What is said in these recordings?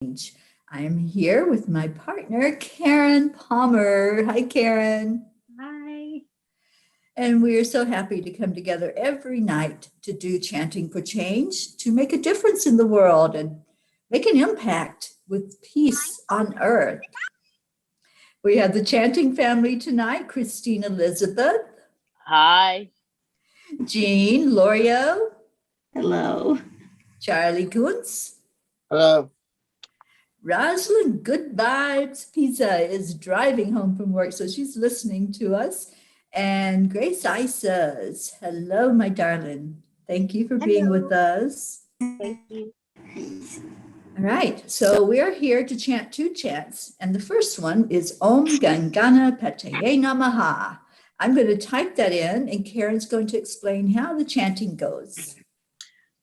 I am here with my partner, Karen Palmer. Hi, Karen. Hi. And we are so happy to come together every night to do Chanting for Change, to make a difference in the world and make an impact with peace on earth. We have the Chanting family tonight, Christine Elizabeth. Hi. Jean Lorio. Hello. Charlie Kuntz. Hello. Rosalind Good Vibes Pizza is driving home from work, so she's listening to us. And Grace Isas. Hello, my darling. Thank you for being with us. Thank you. All right, so we're here to chant two chants, and the first one is Om Gam Ganapataye Namaha. I'm going to type that in, and Karen's going to explain how the chanting goes.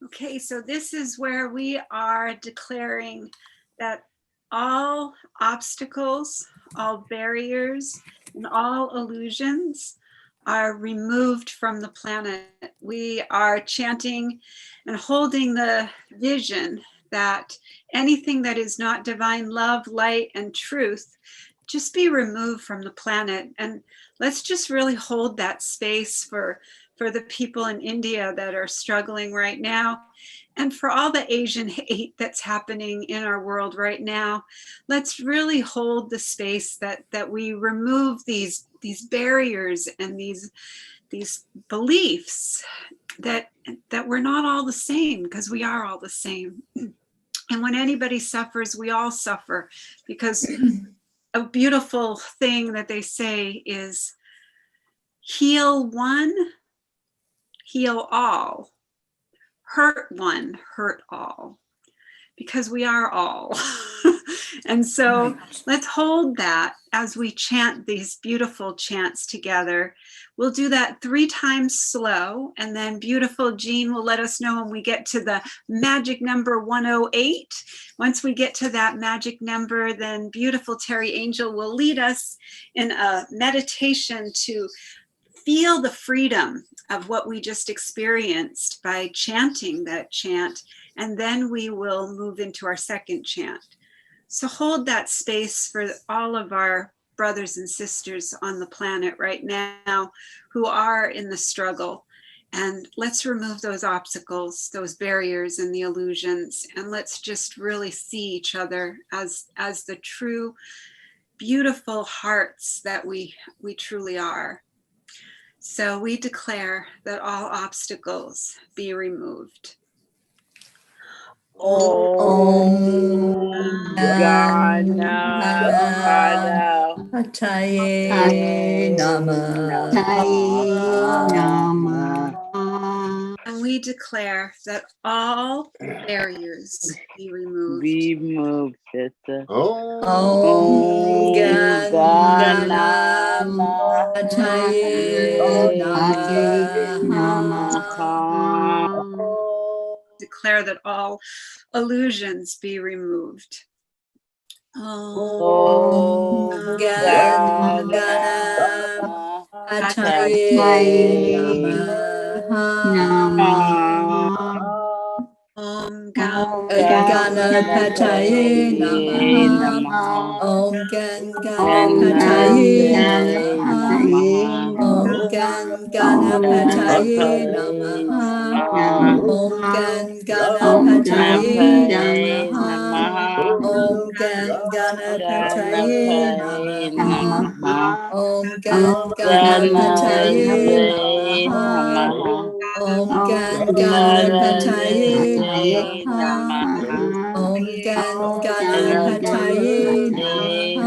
Okay, so this is where we are declaring that all obstacles, all barriers, and all illusions are removed from the planet. We are chanting and holding the vision that anything that is not divine love, light, and truth just be removed from the planet. And let's just really hold that space for the people in India that are struggling right now, and for all the Asian hate that's happening in our world right now. Let's really hold the space that we remove these barriers and these beliefs that we're not all the same, because we are all the same. And when anybody suffers, we all suffer, because a beautiful thing that they say is, heal one, heal all. Hurt one, hurt all. Because we are all. And so let's hold that as we chant these beautiful chants together. We'll do that 3 times slow, and then beautiful Jean will let us know when we get to the magic number 108. Once we get to that magic number, then beautiful Teri Angel will lead us in a meditation to feel the freedom of what we just experienced by chanting that chant, and then we will move into our second chant. So hold that space for all of our brothers and sisters on the planet right now who are in the struggle. And let's remove those obstacles, those barriers and the illusions, and let's just really see each other as the true, beautiful hearts that we truly are. So we declare that all obstacles be removed. Om Ganapataye Namaha. And we declare that all barriers be removed. Be moved, sister. Om Ganapataye Namaha. Declare that all illusions be removed. Om Ganapataye Namaha. Om Ganapataye Namaha. Om Ganapataye Namaha. Om Ganapataye Namaha. Om Ganapataye Namaha. Om Ganapataye Namaha. Om Ganapataye Namaha. Om Ganapataye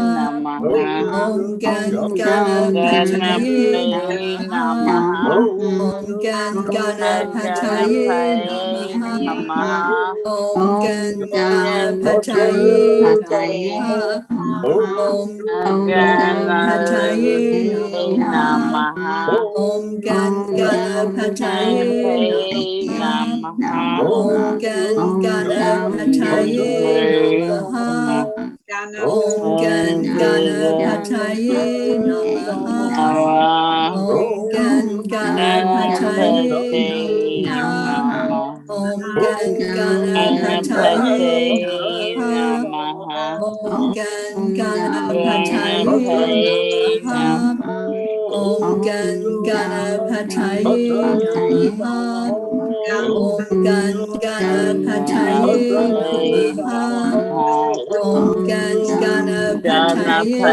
Namaha. Om Ganapataye Namaha. Om Ganapataye Namaha. Om Ganapataye Namaha. Om Ganapataye Namaha. Om Ganapataye Namaha. Om Ganapataye Namaha. Om Ganapataye Namaha. Om Ganapataye Namaha. Om Ganapataye Namaha. Om Ganapataye Namaha. Namaha. Om Gam Ganapataye Ganapataye Namaha. Namaha. Om Gam Ganapataye Namaha. Om Gam Ganapataye Ganapataye Namaha. Namaha. Om Gam Ganapataye Ganapataye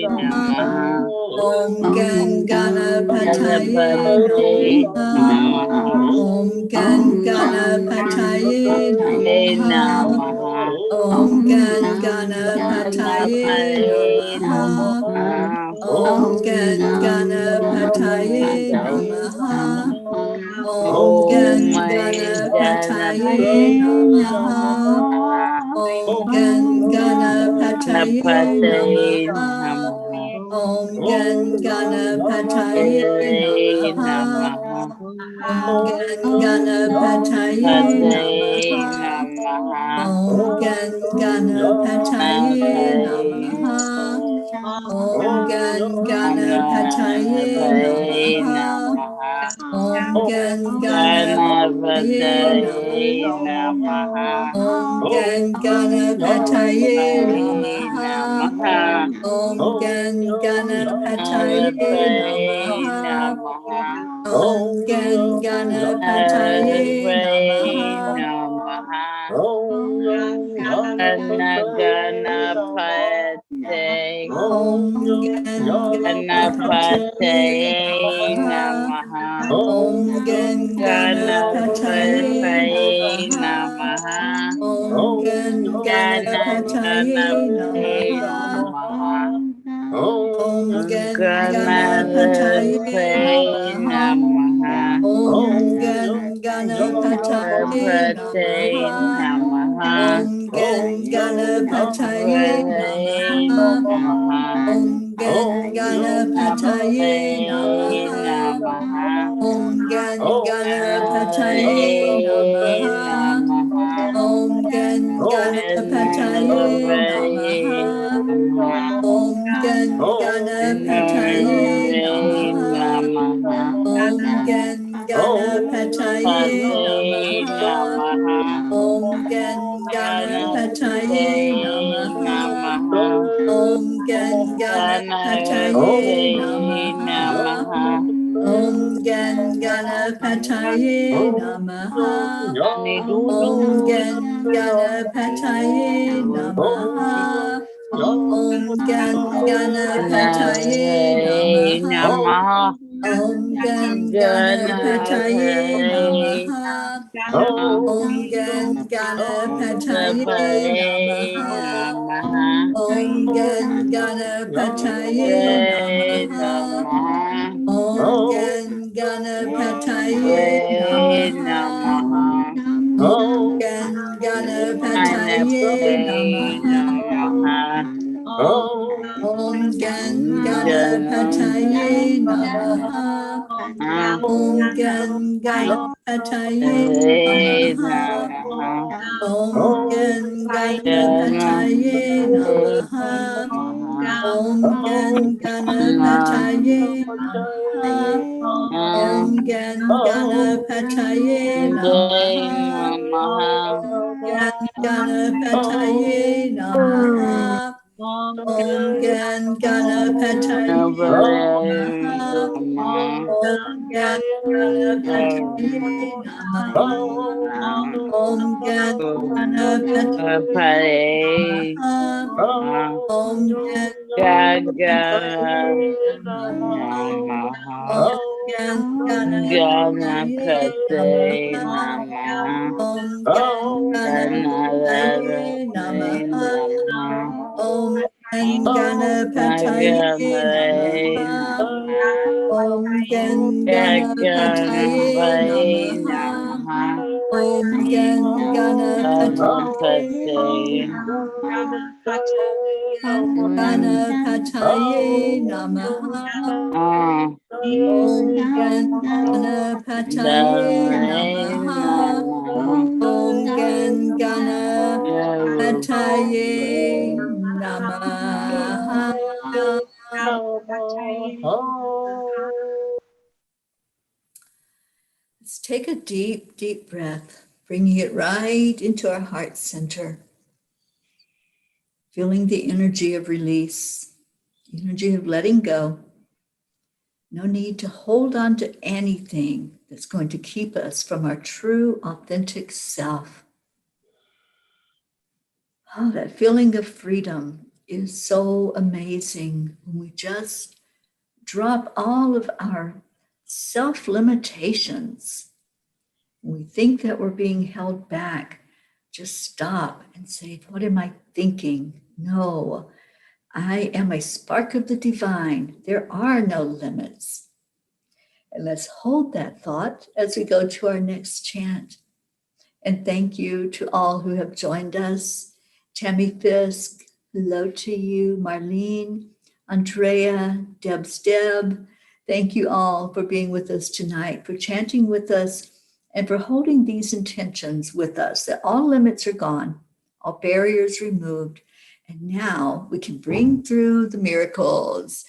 Namaha. Namaha. Om Gam Ganapataye Ganapataye Namaha. Namaha. Om Gam Ganapataye Hey Namaha. Namaha. Om Gam Ganapataye Ganapataye Namaha. Namaha. Om Gam Ganapataye Ganapataye Namaha. Namaha. Om Om Gam Mai Ganapataye Ganapataye Namaha. Namaha. Om Gam Ganapataye Ganapataye Namaha. Namaha. Om Gam Ganapataye Hey Namaha. Namaha. Om Gam Ganapataye Pataye Namaha. Namaha. Om Gam Ganapataye Pataye Namaha. Om Gam Ganapataye Ganapataye Namaha. Namaha. Om Gam Ganapataye Ganapataye Namaha. Namaha. Om Gam Ganapataye Pataye Namaha. Namaha. Om Gam Ganapataye Ganapataye Namaha. Namaha. Om Gam Ganapataye Ganapataye Namaha. Namaha. Ganapataye Om Gam Ganapataye Ganapataye Namaha. Namaha. Om Gam Ganapataye Ganapataye Namaha. Namaha. Om Gam Ganapataye Ganapataye Namaha. Namaha. Om Gam Ganapataye Ganapataye Namaha. Namaha. Om Gam Ganapataye Ganapataye Namaha. Namaha. Om Gam Ganapataye Ganapataye Namaha. Namaha. Om Gam Ganapataye Ganapataye Namaha. Namaha. Om Gam Ganapataye Ganapataye Namaha. Namaha. Om Gam Ganapataye Ganapataye Namaha. Namaha. Om Gam Ganapataye Ganapataye Namaha. Namaha. Om Gam Ganapataye Pataye Namaha. Namaha. Om Gam Ganapataye Ganapataye Namaha. Namaha. Om Gam Ganapataye Ganapataye Namaha. Namaha. Om Gam Ganapataye Namaha. Ni du Om du. Gam Ganapataye Namaha. Om Gam Ganapataye Ganapataye Namaha. Namaha. Om Gam Ganapataye Ganapataye Namaha. Namaha. Om Gam Ganapataye Ganapataye Namaha. Namaha. Om Gam Ganapataye Ganapataye Namaha. Namaha. Om Gam Ganapataye Ganapataye Namaha. Namaha. Om Gam Ganapataye Ganapataye Namaha. Namaha. Om Gam Ganapataye Ganapataye Namaha. Om Gam Ganapataye Namaha. Namaha. Om Gam Ganapataye Namaha. Namaha. Om Gam Ganapataye Namaha. Om Gam Ganapataye Namaha. Namaha. Om Gam Ganapataye Namaha. Om Gam Ganapataye Namaha. Om Gam Ganapataye Namaha. Om Gam Ganapataye Namaha. Om Gam Namaha. Om Gam Ganapataye Ganapataye Namaha. Namaha. Om Gam Ganapataye Namaha. Namaha. Om Gam Ganapataye Namaha. Om Gam Ganapataye Namaha. Namaha. Om Gam Ganapataye Ganapataye. Ganapataye Namaha. Om Gam Ganapataye Namaha. Om Gam Ganapataye Namaha. Let's take a deep, deep breath, bringing it right into our heart center. feeling the energy of release, energy of letting go. No need to hold on to anything that's going to keep us from our true, authentic self. Oh, that feeling of freedom is so amazing when we just drop all of our self-limitations. When we think that we're being held back, just stop and say, what am I thinking? No, I am a spark of the divine. There are no limits. And let's hold that thought as we go to our next chant. And thank you to all who have joined us. Tammy Fisk, hello to you. Marlene, Andrea, Deb's Deb. Thank you all for being with us tonight, for chanting with us, and for holding these intentions with us, that all limits are gone, all barriers removed, and now we can bring through the miracles.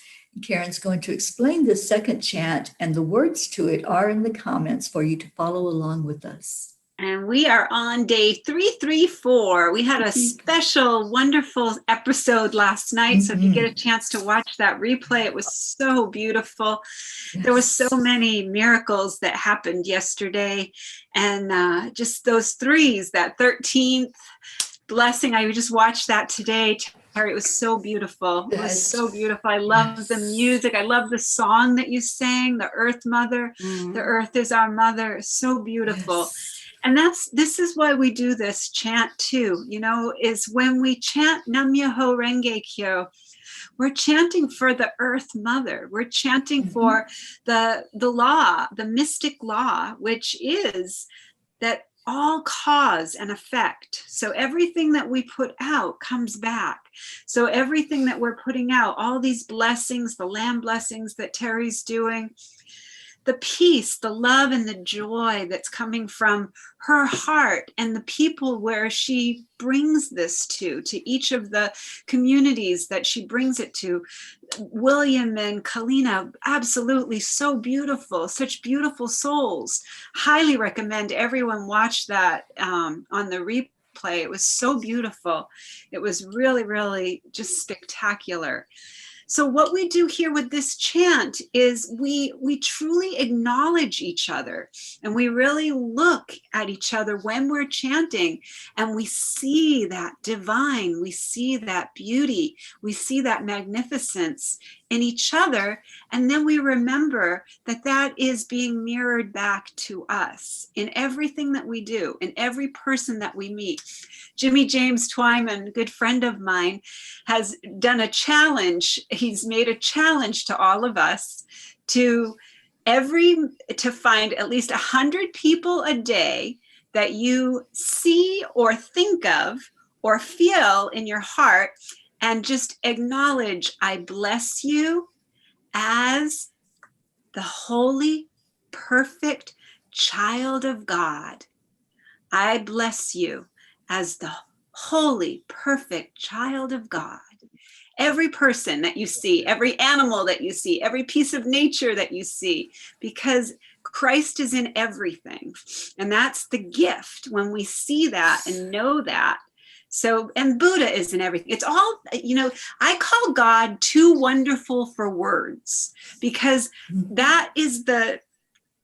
Karen's going to explain the second chant, and the words to it are in the comments for you to follow along with us. And we are on day 334. We had a special, wonderful episode last night. So if you get a chance to watch that replay, it was so beautiful. Yes. There were so many miracles that happened yesterday. And just those threes, that 13th blessing, I just watched that today. Teri, it was so beautiful. It was so beautiful. I love the music. I love the song that you sang, the Earth Mother. The Earth is our mother. So beautiful. Yes. And this is why we do this chant too, is when we chant Nam Myoho Renge Kyo, we're chanting for the Earth Mother. We're chanting for the law, the mystic law, which is that all cause and effect. So everything that we put out comes back. So everything that we're putting out, all these blessings, the land blessings that Teri's doing, the peace, the love, and the joy that's coming from her heart and the people where she brings this to each of the communities that she brings it to. William and Kalina, absolutely so beautiful, such beautiful souls. Highly recommend everyone watch that on the replay. It was so beautiful. It was really, really just spectacular. So what we do here with this chant is we truly acknowledge each other, and we really look at each other when we're chanting, and we see that divine, we see that beauty, we see that magnificence in each other, and then we remember that that is being mirrored back to us in everything that we do, in every person that we meet. Jimmy James Twyman, a good friend of mine, has done a challenge. He's made a challenge to all of us to find at least 100 people a day that you see or think of or feel in your heart, and just acknowledge, I bless you as the holy, perfect child of God. I bless you as the holy, perfect child of God. Every person that you see, every animal that you see, every piece of nature that you see, because Christ is in everything. And that's the gift when we see that and know that. So, and Buddha is in everything. It's all, I call God too wonderful for words, because that is the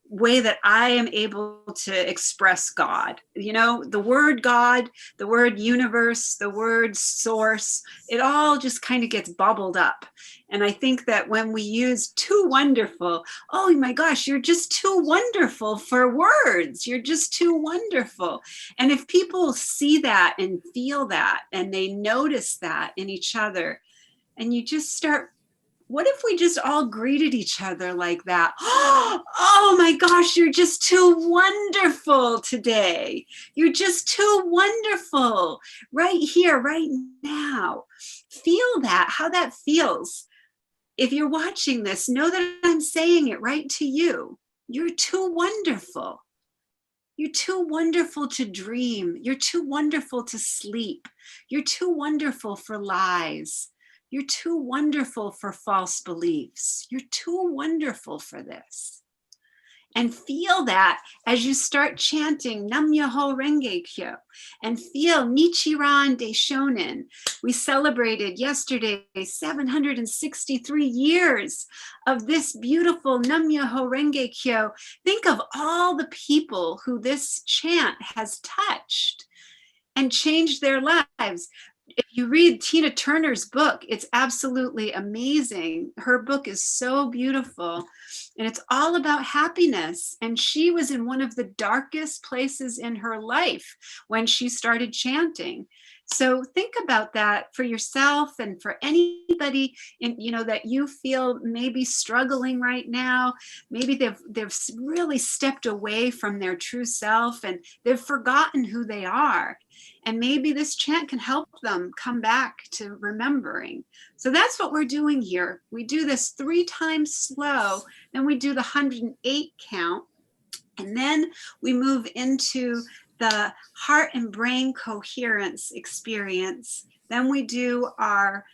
way that I am able to express God. The word God, the word universe, the word source, it all just kind of gets bubbled up. And I think that when we use too wonderful, oh my gosh, you're just too wonderful for words. You're just too wonderful. And if people see that and feel that, and they notice that in each other, and you just start, what if we just all greeted each other like that? Oh my gosh, you're just too wonderful today. You're just too wonderful right here, right now. Feel that, how that feels. If you're watching this, know that I'm saying it right to you. You're too wonderful. You're too wonderful to dream. You're too wonderful to sleep. You're too wonderful for lies. You're too wonderful for false beliefs. You're too wonderful for this. And feel that as you start chanting Nam Myoho Renge Kyo, and feel Nichiren Daishonin. We celebrated yesterday 763 years of this beautiful Nam Myoho Renge Kyo. Think of all the people who this chant has touched and changed their lives. If you read Tina Turner's book, it's absolutely amazing. Her book is so beautiful, and it's all about happiness. And she was in one of the darkest places in her life when she started chanting. So think about that for yourself and for anybody that you feel maybe struggling right now. Maybe they've really stepped away from their true self and they've forgotten who they are. And maybe this chant can help them come back to remembering. So that's what we're doing here. We do this 3 times slow, then we do the 108 count, and then we move into the heart and brain coherence experience. Then we do our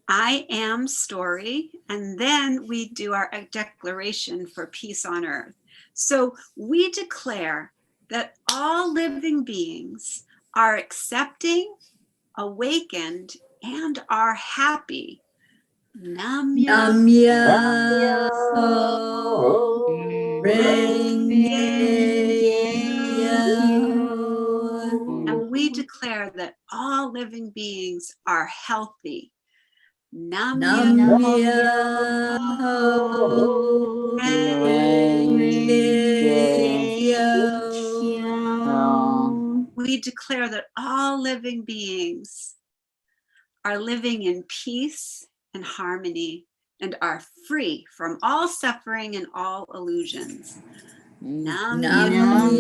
I am story, and then we do our declaration for peace on earth. So we declare that all living beings are accepting, awakened, and are happy. Nam Myoho Renge Kyo. And we declare that all living beings are healthy. Nam Myoho Renge Kyo. We declare that all living beings are living in peace and harmony and are free from all suffering and all illusions. Nam Myoho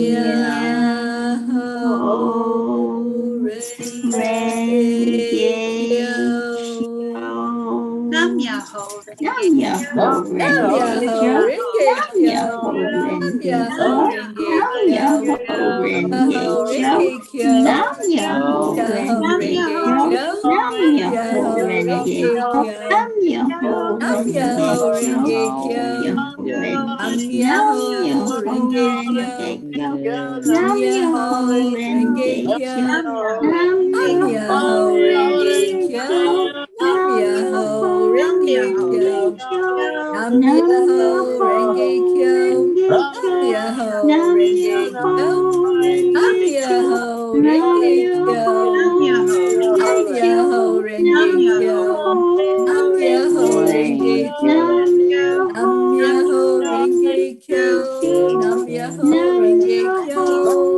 Renge Kyo. Nam Myoho Nam Renge Myoho Nam Renge Myoho Kyo. Renge Nam Kyo. Myoho Renge Myoho Kyo. Renge Nam Kyo. Myoho Myoho Renge Renge Kyo. Kyo. Nam Myoho Myoho Renge Renge Kyo. Kyo. Nam Myoho Nam Renge Myoho Kyo. Renge Nam Kyo. Myoho Nam Renge Myoho Renge Kyo. Kyo. Nam Nam Myoho Myoho Renge Renge Kyo. Kyo. Nam Nam Myoho Myoho Renge Renge Kyo. Kyo. Nam Nam Myoho Myoho Renge Renge Kyo. Kyo. Nam Nam Myoho Myoho Renge Kyo. Renge Nam Kyo. Myoho Nam Renge Myoho Kyo. Nam Renge Kyo. Myoho Nam Renge Kyo. Myoho Nam Renge Kyo. Myoho Renge Nam Kyo. Myoho Nam Myoho Renge Renge Kyo. Kyo. Nam Nam Myoho Myoho Renge Renge Kyo. Kyo. Nam Myoho Nam Renge Kyo. Myoho Nam Renge Myoho Kyo. Renge Nam Kyo. Myoho Nam Myoho Renge Kyo. Renge Kyo. Nam Nam Myoho Myoho Renge Kyo. Renge Kyo. Nam Nam Myoho Myoho Renge Kyo. Renge Nam Kyo. Myoho Nam Renge Myoho Kyo. Nam Renge Myoho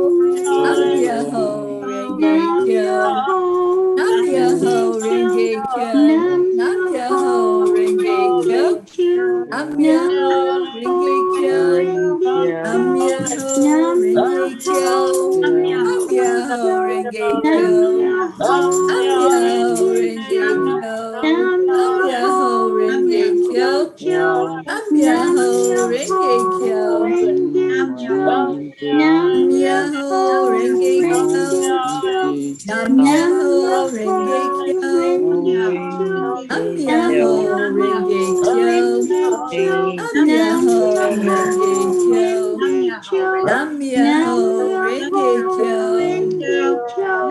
Kyo. Renge Nam Kyo. Myoho Nam Myoho Renge Renge Kyo. Kyo. Nam Nam Myoho Myoho Renge Kyo. Renge Kyo. Nam Nam Myoho Myoho Renge Kyo. Renge Kyo. Nam Nam Myoho Myoho Renge Kyo. Renge Kyo. Nam Nam Myoho Myoho Renge Kyo. Renge Kyo. Nam Nam Myoho Myoho Renge Kyo. Renge Kyo. Nam Nam Myoho Myoho Renge Kyo. Renge Kyo. Nam Myoho Nam Myoho Renge Kyo. Renge Kyo. Kyo.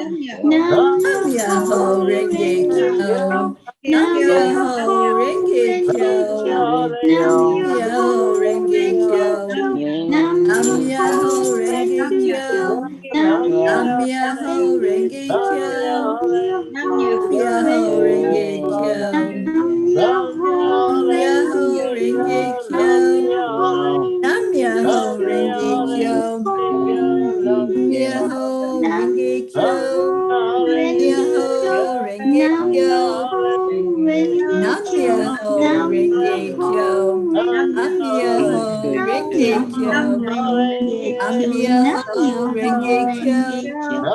Nam Nam Myoho Myoho Renge Renge Kyo. Kyo. Nam Nam Myoho Myoho Renge Renge Kyo. Kyo. Nam Nam Myoho Myoho Renge Renge Kyo. Kyo. Nam Nam Myoho Myoho Renge Renge Kyo. Kyo. Nam Nam Myoho Myoho Renge Renge Kyo. Kyo. Nam Myoho Nam Myoho Renge Renge Kyo. Kyo. Nam Myoho Nam Myoho Renge Kyo. Renge Nam Kyo. Myoho Nam Renge Myoho Kyo. Renge Kyo. Myoho Renge Nam Kyo. Myoho Nam Renge Kyo. Myoho Renge Myoho Kyo. Renge Nam Kyo. Myoho Renge Nam Kyo. Myoho Nam Renge Myoho Kyo. Nam Renge Kyo. Myoho Nam Renge Myoho Kyo. Renge Nam Kyo. Nam Myoho Myoho Renge Kyo. Renge Kyo.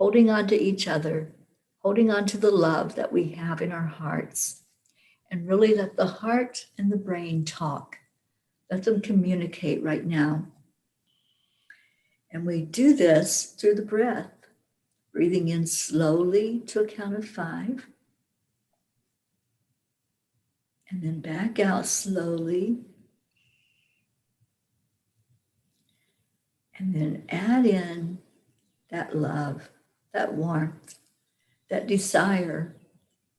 holding on to each other, holding on to the love that we have in our hearts, and really let the heart and the brain talk. Let them communicate right now. And we do this through the breath, breathing in slowly to a count of 5. And then back out slowly. And then add in that love, that warmth, that desire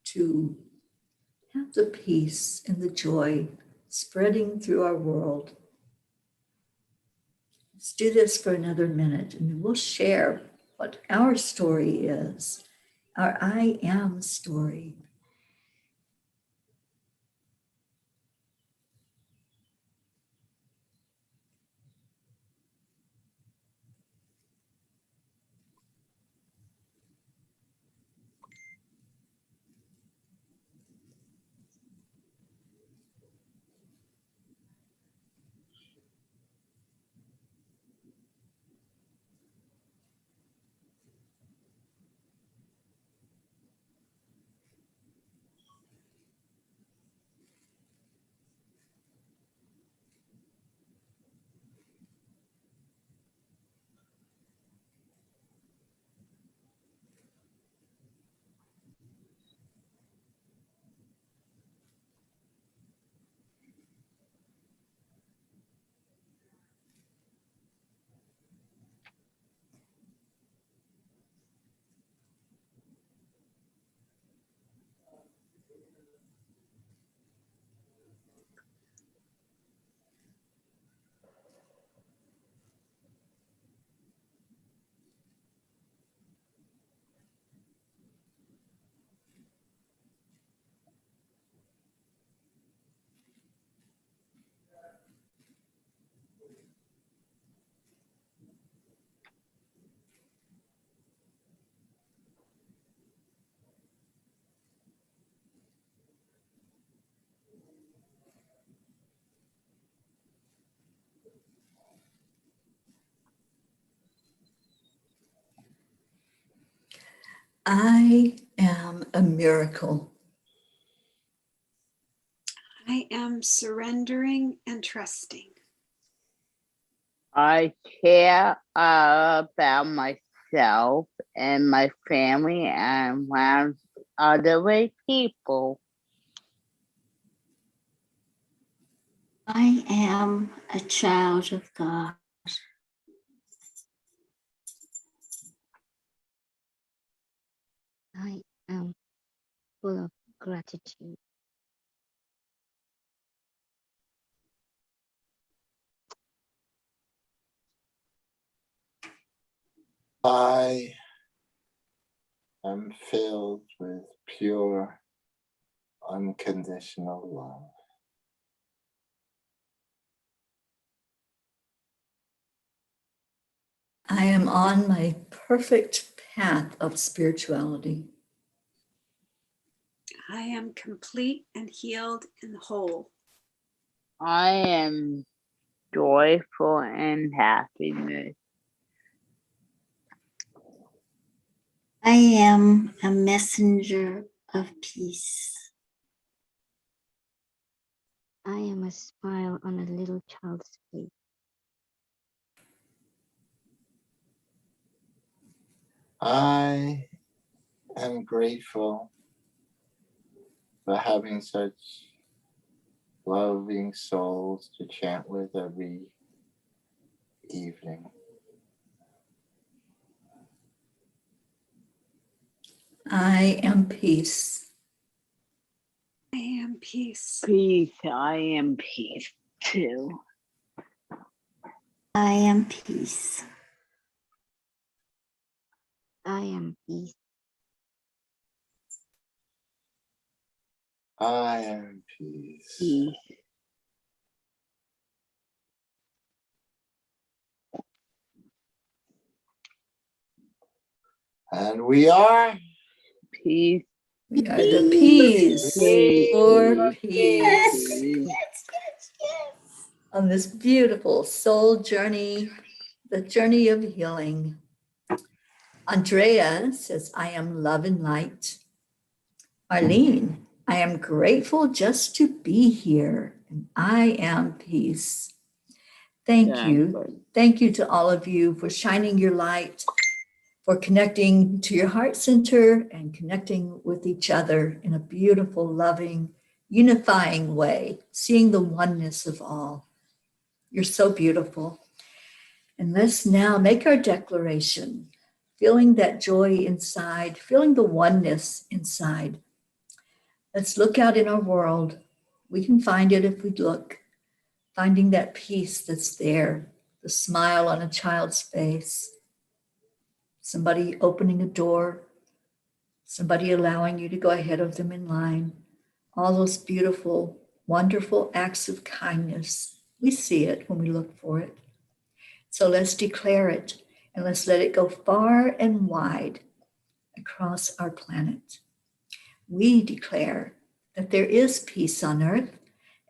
to have the peace and the joy spreading through our world. Let's do this for another minute and we'll share what our story is, our I am story. I am a miracle. I am surrendering and trusting. I care about myself and my family and around other way people. I am a child of God. I am full of gratitude. I am filled with pure, unconditional love. I am on my perfect path of spirituality. I am complete and healed and whole. I am joyful and happiness. I am a messenger of peace. I am a smile on a little child's face. I am grateful for having such loving souls to chant with every evening. I am peace. I am peace. Peace, I am peace too. I am peace. I am peace. I am peace. Peace. And we are Peace. We are the peas for peace Peace. on this beautiful soul journey, the journey of healing. Andrea says, I am love and light. Arlene, I am grateful just to be here, and I am peace. Thank you. Exactly. Thank you to all of you for shining your light, for connecting to your heart center and connecting with each other in a beautiful, loving, unifying way, seeing the oneness of all. You're so beautiful. And let's now make our declaration, feeling that joy inside, feeling the oneness inside. Let's look out in our world. We can find it if we look, finding that peace that's there, the smile on a child's face, somebody opening a door, somebody allowing you to go ahead of them in line. All those beautiful, wonderful acts of kindness. We see it when we look for it. So let's declare it and let's let it go far and wide across our planet. We declare that there is peace on earth,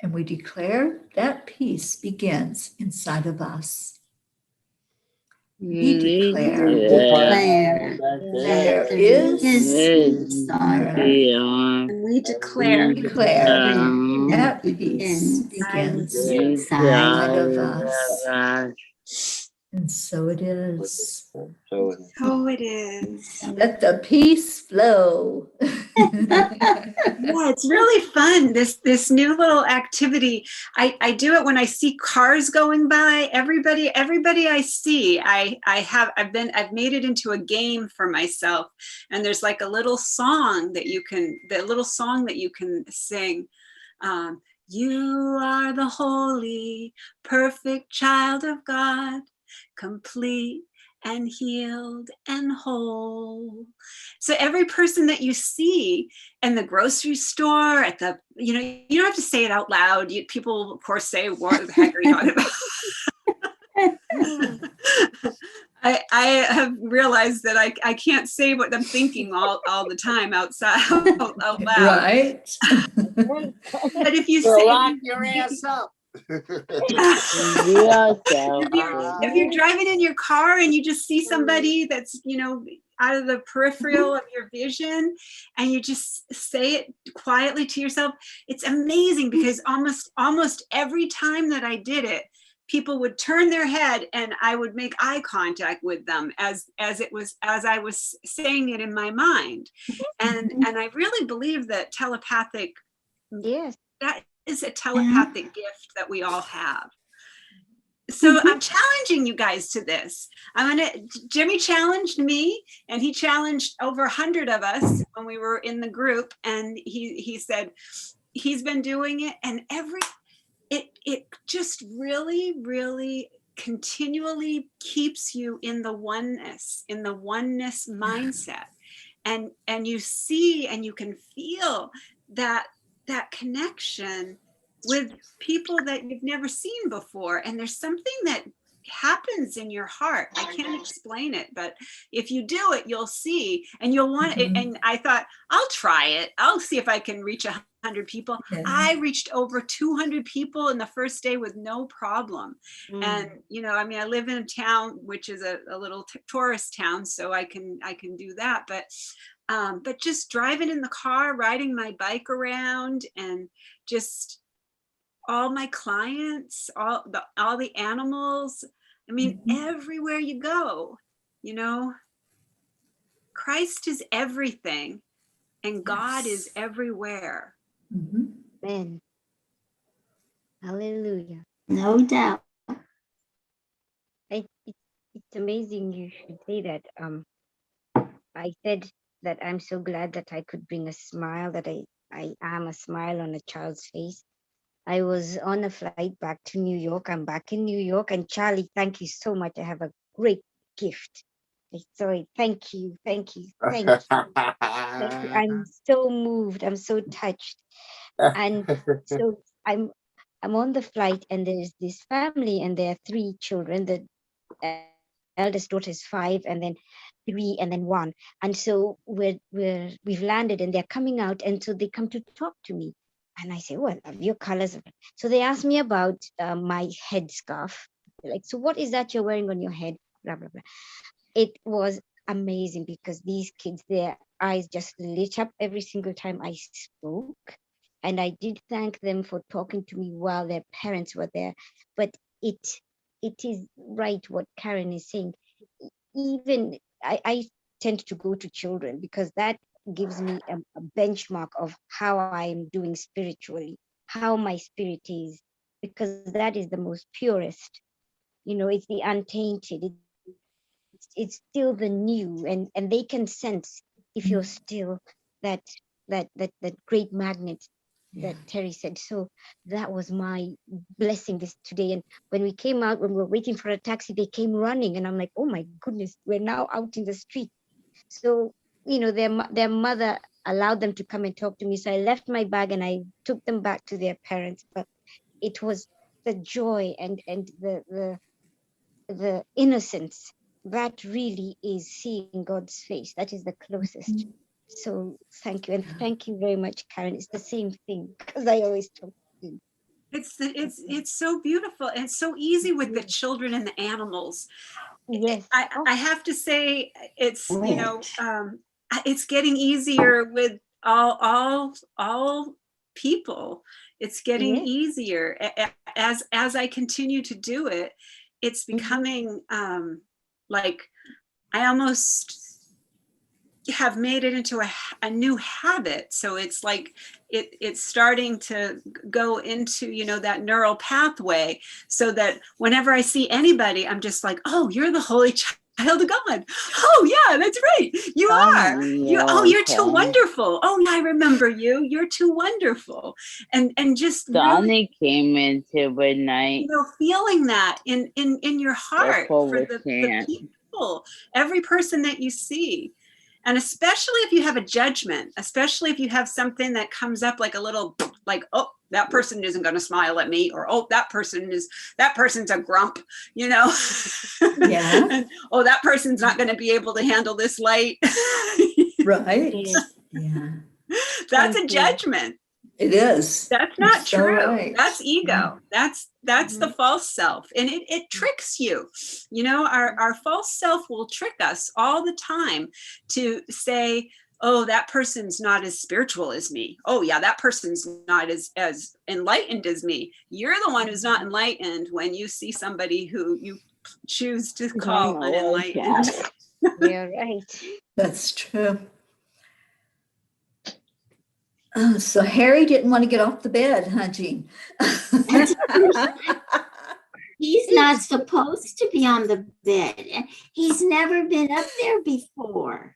and we declare that peace begins inside of us. We declare Declare there that is peace on earth. And we declare that peace begins inside of us. And so it is. so it is. Let the peace flow. Yeah, it's really fun. This new little activity. I do it when I see cars going by. Everybody I see, I've made it into a game for myself. And there's like a little song that you can sing. You are the holy, perfect child of God, complete and healed and whole. So every person that you see in the grocery store, at the, you don't have to say it out loud. People, of course, say, what the heck are you talking about? I have realized that I can't say what I'm thinking all the time out loud. Right. But if you So say, lock your ass up. if you're driving in your car and you just see somebody that's, out of the peripheral of your vision, and you just say it quietly to yourself, it's amazing, because almost every time that I did it, people would turn their head and I would make eye contact with them as I was saying it in my mind. And I really believe that telepathic, Yes. that is a telepathic gift that we all have. So I'm challenging you guys to this. Jimmy challenged me, and he challenged over 100 of us when we were in the group. And he said he's been doing it, and it just really, really continually keeps you in the oneness mindset. And you see and you can feel that connection with people that you've never seen before. And there's something that happens in your heart. I can't explain it, but if you do it, you'll see, and you'll want it. And I thought, I'll try it. I'll see if I can reach 100 people. Yeah. I reached over 200 people in the first day with no problem. And, I live in a town, which is a little tourist town, so I can do that. But just driving in the car, riding my bike around, and just all my clients, all the animals. Everywhere you go, Christ is everything, and God is everywhere. Amen. Hallelujah. No doubt. It's amazing you should say that. I said that I'm so glad that I could bring a smile, that I am a smile on a child's face. I was on a flight back to New York. I'm back in New York. And Charlie, thank you so much. I have a great gift. Sorry, thank you. Thank you. Thank you. Thank you. I'm so moved. I'm so touched. And so I'm on the flight, and there's this family, and there are 3 children. The eldest daughter is 5, and then 3, and then 1. And so we've landed, and they're coming out, and so they come to talk to me. And I say, oh, I love your colors. So they asked me about my headscarf. They're like, so what is that you're wearing on your head? Blah, blah, blah. It was amazing because these kids, their eyes just lit up every single time I spoke. And I did thank them for talking to me while their parents were there. But it is right what Karen is saying. Even I tend to go to children because that gives me a benchmark of how I'm doing spiritually, how my spirit is, because that is the most purest. It's the untainted. It's still the new, and they can sense if you're still that great magnet that Teri said. So that was my blessing this today. And when we came out, when we were waiting for a taxi, they came running, and I'm like, oh my goodness, we're now out in the street. So their mother allowed them to come and talk to me. So I left my bag and I took them back to their parents. But it was the joy and the innocence that really is seeing God's face. That is the closest. So thank you. And thank you very much, Karen. It's the same thing because I always talk to you. It's so beautiful and so easy with the children and the animals. Yes. I have to say it's it's getting easier with all people. It's getting easier as I continue to do it. It's becoming like I almost have made it into a new habit. So it's like it's starting to go into that neural pathway, so that whenever I see anybody, I'm just like, oh, you're the holy child of God. Oh yeah, that's right, you are. You're too wonderful. Oh yeah, I remember you. You're too wonderful. And just Donnie came into the night. Feeling that in your heart for the people, every person that you see. And especially if you have a judgment, especially if you have something that comes up like a little, like, oh, that person isn't going to smile at me, or, oh, that person's a grump, Yeah. And, oh, that person's not going to be able to handle this light. Right. Yeah. That's a judgment. It is. That's not so true. Right. That's ego. That's the false self. And it tricks you. Our false self will trick us all the time to say, oh, that person's not as spiritual as me. Oh yeah, that person's not as enlightened as me. You're the one who's not enlightened when you see somebody who you choose to call unenlightened. You're right. That's true. Oh, so Harry didn't want to get off the bed, huh, Jean? He's not supposed to be on the bed. He's never been up there before.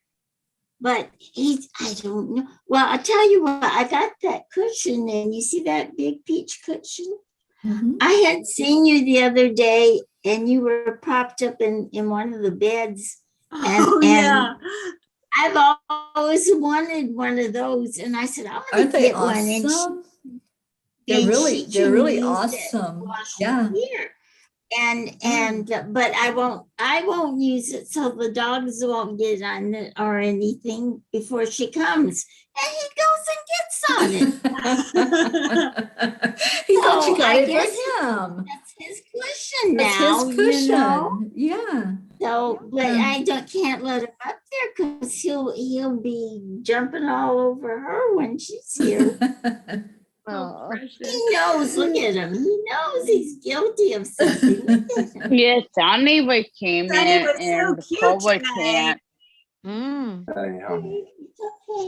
But I don't know. Well, I'll tell you what, I got that cushion, and you see that big peach cushion? Mm-hmm. I had seen you the other day, and you were propped up in one of the beds. And I've always wanted one of those, and I said, I'm going to get awesome? One. They're really awesome. Yeah. Here. But I won't use it so the dogs won't get on it or anything before she comes. And he goes and gets on it. He thought you got it for him. That's his cushion now. That's his cushion. Yeah. So, but I can't let him up there because he'll be jumping all over her when she's here. Oh, he knows. Look at him. He knows he's guilty of something. Yes, Donnie came in and so can't.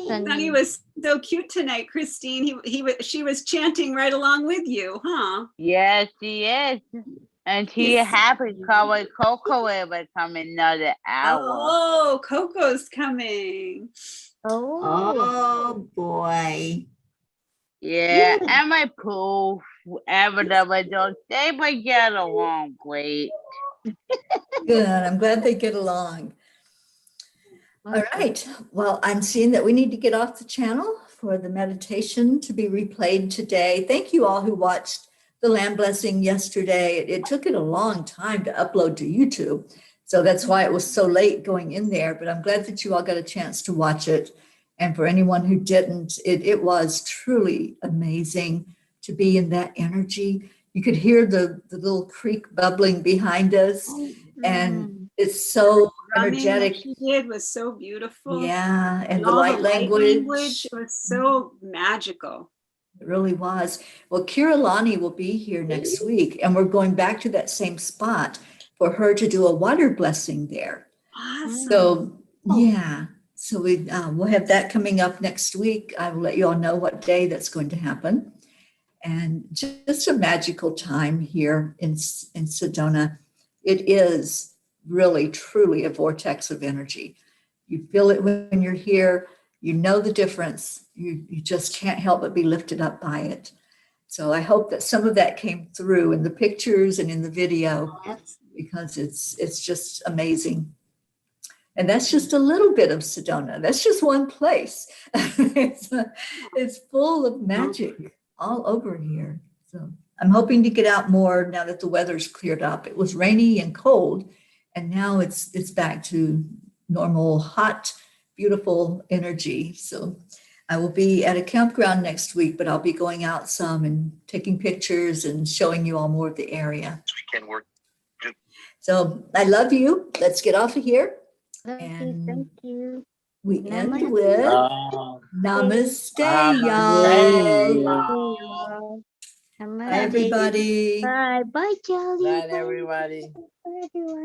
Sonny was so cute tonight, Christine. She was chanting right along with you, huh? Yes, she is. And she happy because Coco will come in another hour. Oh, Coco's coming. Oh boy. Yeah, and my poof, ever don't they will get along great. Good. I'm glad they get along. All right. Well, I'm seeing that we need to get off the channel for the meditation to be replayed today. Thank you all who watched the Land Blessing yesterday. It took it a long time to upload to YouTube. So that's why it was so late going in there. But I'm glad that you all got a chance to watch it. And for anyone who didn't, it was truly amazing to be in that energy. You could hear the little creek bubbling behind us. And It's so Drumming that energetic. she did was so beautiful. Yeah, and the all light language. It was so magical. It really was. Well, Kiralani will be here next week, and we're going back to that same spot for her to do a water blessing there. Awesome. So, yeah. So we'll have that coming up next week. I will let you all know what day that's going to happen. And just a magical time here in Sedona. It is really, truly a vortex of energy. You feel it when you're here. You know the difference. You just can't help but be lifted up by it. So I hope that some of that came through in the pictures and in the video, because it's just amazing. And that's just a little bit of Sedona. That's just one place. It's full of magic all over here. So I'm hoping to get out more now that the weather's cleared up. It was rainy and cold, and now it's back to normal, hot, beautiful energy. So I will be at a campground next week, but I'll be going out some and taking pictures and showing you all more of the area. So I love you. Let's get off of here. And Thank you. we end Namaste. with Namaste, y'all. Namaste. Bye, everybody. Bye. Bye, Charlie. Night, everybody. Bye, everyone.